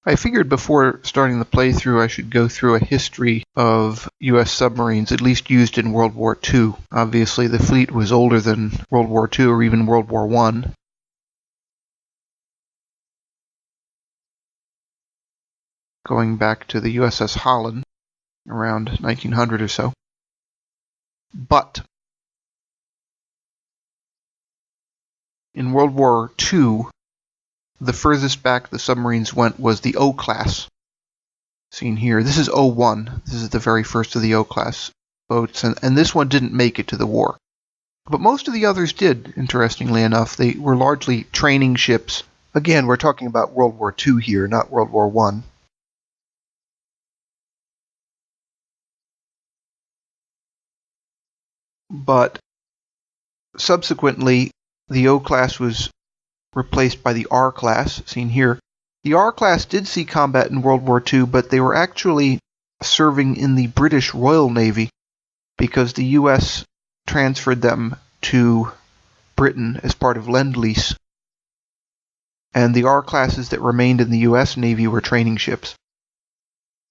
I figured before starting the playthrough I should go through a history of U.S. submarines, at least used in World War II. Obviously the fleet was older than World War II or even World War I. Going back to the USS Holland around 1900 or so. But in World War II, the furthest back the submarines went was the O-class, seen here. This is O1. This is the very first of the O-class boats, and this one didn't make it to the war. But most of the others did, interestingly enough. They were largely training ships. Again, we're talking about World War II here, not World War I. But subsequently, the O-class was replaced by the R-class, seen here. The R-class did see combat in World War II, but they were actually serving in the British Royal Navy because the U.S. transferred them to Britain as part of Lend-Lease. And the R-classes that remained in the U.S. Navy were training ships.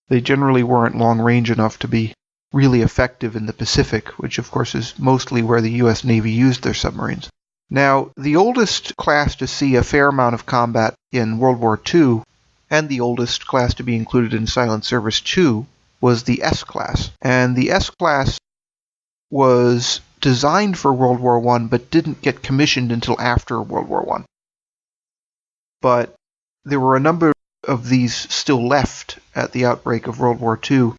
They generally weren't long-range enough to be really effective in the Pacific, which of course is mostly where the U.S. Navy used their submarines. Now, the oldest class to see a fair amount of combat in World War II, and the oldest class to be included in Silent Service 2, was the S-class. And the S-class was designed for World War I, but didn't get commissioned until after World War I. But there were a number of these still left at the outbreak of World War II,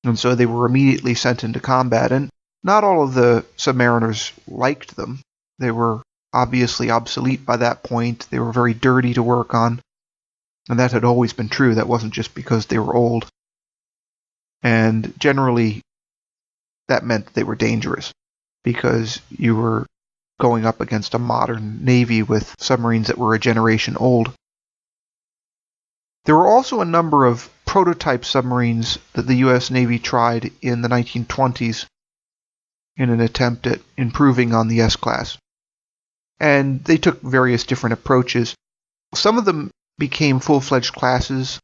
and so they were immediately sent into combat. And not all of the submariners liked them. They were obviously obsolete by that point. They were very dirty to work on. And that had always been true. That wasn't just because they were old. And generally, that meant they were dangerous, because you were going up against a modern navy with submarines that were a generation old. There were also a number of prototype submarines that the U.S. Navy tried in the 1920s in an attempt at improving on the S-class. And they took various different approaches. Some of them became full-fledged classes,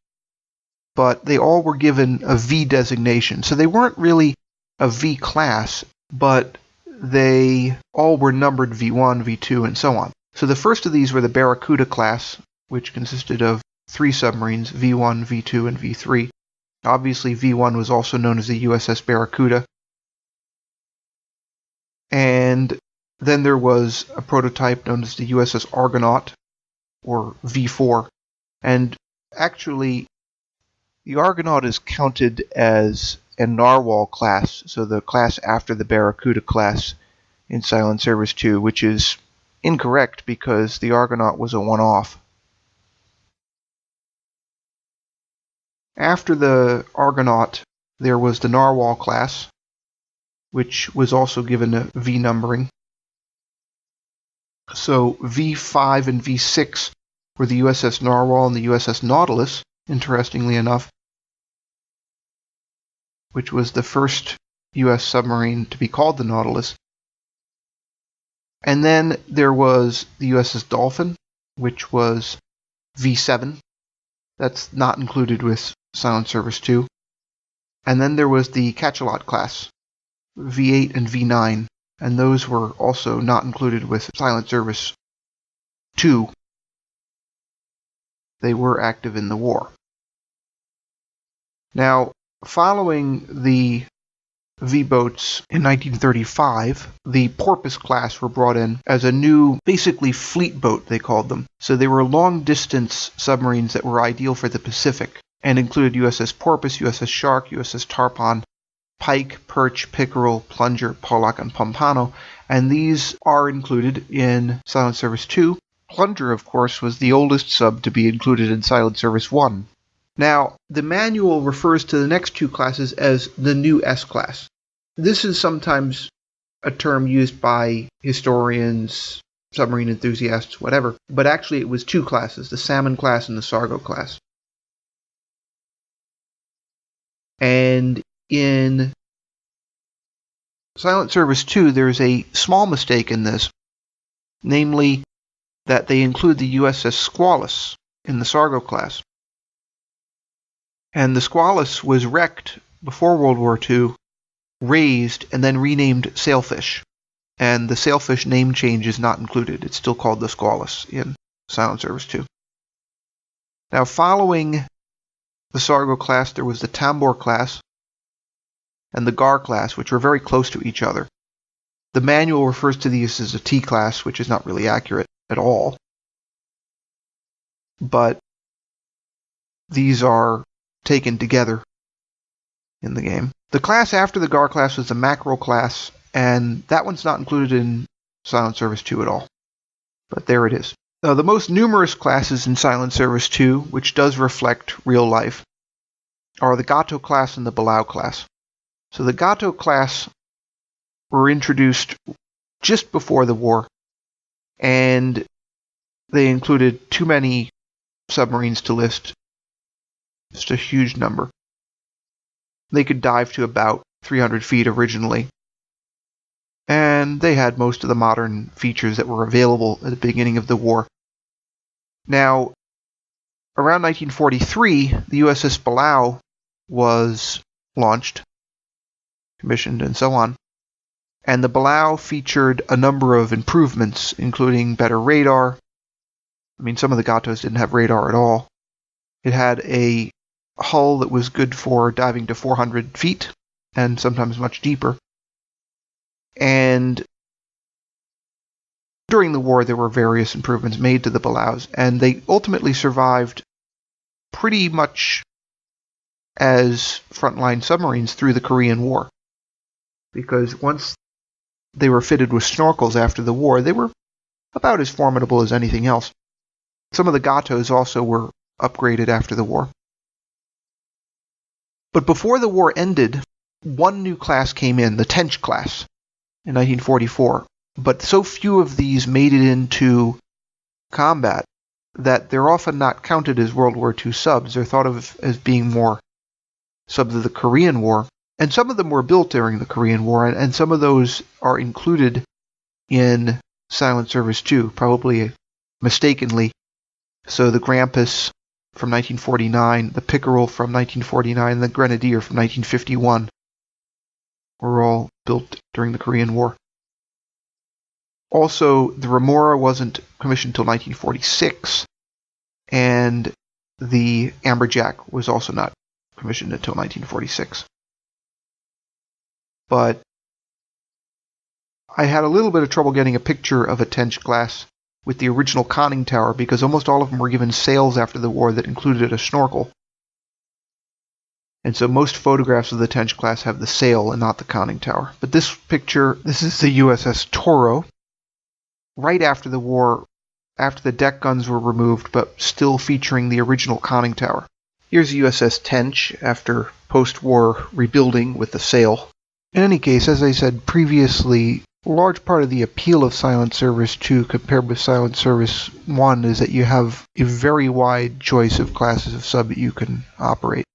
but they all were given a V designation. So they weren't really a V class, but they all were numbered V1, V2, and so on. So the first of these were the Barracuda class, which consisted of 3 submarines, V1, V2, and V3. Obviously, V1 was also known as the USS Barracuda. And then there was a prototype known as the USS Argonaut, or V4. And actually, the Argonaut is counted as a Narwhal class, so the class after the Barracuda class in Silent Service 2, which is incorrect because the Argonaut was a one-off. After the Argonaut, there was the Narwhal class, which was also given a V numbering. So V5 and V6 were the USS Narwhal and the USS Nautilus, interestingly enough, which was the first U.S. submarine to be called the Nautilus. And then there was the USS Dolphin, which was V7. That's not included with Silent Service 2. And then there was the Cachalot class, V8 and V9, and those were also not included with Silent Service 2. They were active in the war. Now, following the V-boats in 1935, the Porpoise class were brought in as a new, basically fleet boat, they called them. So they were long-distance submarines that were ideal for the Pacific, and included USS Porpoise, USS Shark, USS Tarpon, Pike, Perch, Pickerel, Plunger, Pollock, and Pompano, and these are included in Silent Service 2. Plunger, of course, was the oldest sub to be included in Silent Service 1. Now, the manual refers to the next 2 classes as the new S-class. This is sometimes a term used by historians, submarine enthusiasts, whatever, but actually it was 2 classes, the Salmon class and the Sargo class. And in Silent Service 2, there's a small mistake in this, namely that they include the USS Squalus in the Sargo class. And the Squalus was wrecked before World War II, raised, and then renamed Sailfish. And the Sailfish name change is not included. It's still called the Squalus in Silent Service 2. Now, following the Sargo class, there was the Tambor class and the Gar class, which were very close to each other. The manual refers to these as a T class, which is not really accurate at all. But these are taken together in the game. The class after the Gar class was the Mackerel class, and that one's not included in Silent Service 2 at all. But there it is. Now, the most numerous classes in Silent Service 2, which does reflect real life, are the Gato class and the Balau class. So the Gato class were introduced just before the war, and they included too many submarines to list. Just a huge number. They could dive to about 300 feet originally, and they had most of the modern features that were available at the beginning of the war. Now, around 1943, the USS Balau was launched, commissioned, and so on. And the Balau featured a number of improvements, including better radar. I mean, some of the Gatos didn't have radar at all. It had a hull that was good for diving to 400 feet, and sometimes much deeper. And during the war, there were various improvements made to the Balaus, and they ultimately survived pretty much as frontline submarines through the Korean War. Because once they were fitted with snorkels after the war, they were about as formidable as anything else. Some of the Gatos also were upgraded after the war. But before the war ended, one new class came in, the Tench class, in 1944. But so few of these made it into combat that they're often not counted as World War II subs. They're thought of as being more subs of the Korean War. And some of them were built during the Korean War, and some of those are included in Silent Service 2, probably mistakenly. So the Grampus from 1949, the Pickerel from 1949, and the Grenadier from 1951 were all built during the Korean War. Also, the Remora wasn't commissioned until 1946, and the Amberjack was also not commissioned until 1946. But I had a little bit of trouble getting a picture of a Tench class with the original conning tower because almost all of them were given sails after the war that included a snorkel. And so most photographs of the Tench class have the sail and not the conning tower. But this picture, this is the USS Toro, right after the war, after the deck guns were removed, but still featuring the original conning tower. Here's the USS Tench after post-war rebuilding with the sail. In any case, as I said previously, a large part of the appeal of Silent Service 2 compared with Silent Service 1 is that you have a very wide choice of classes of sub that you can operate.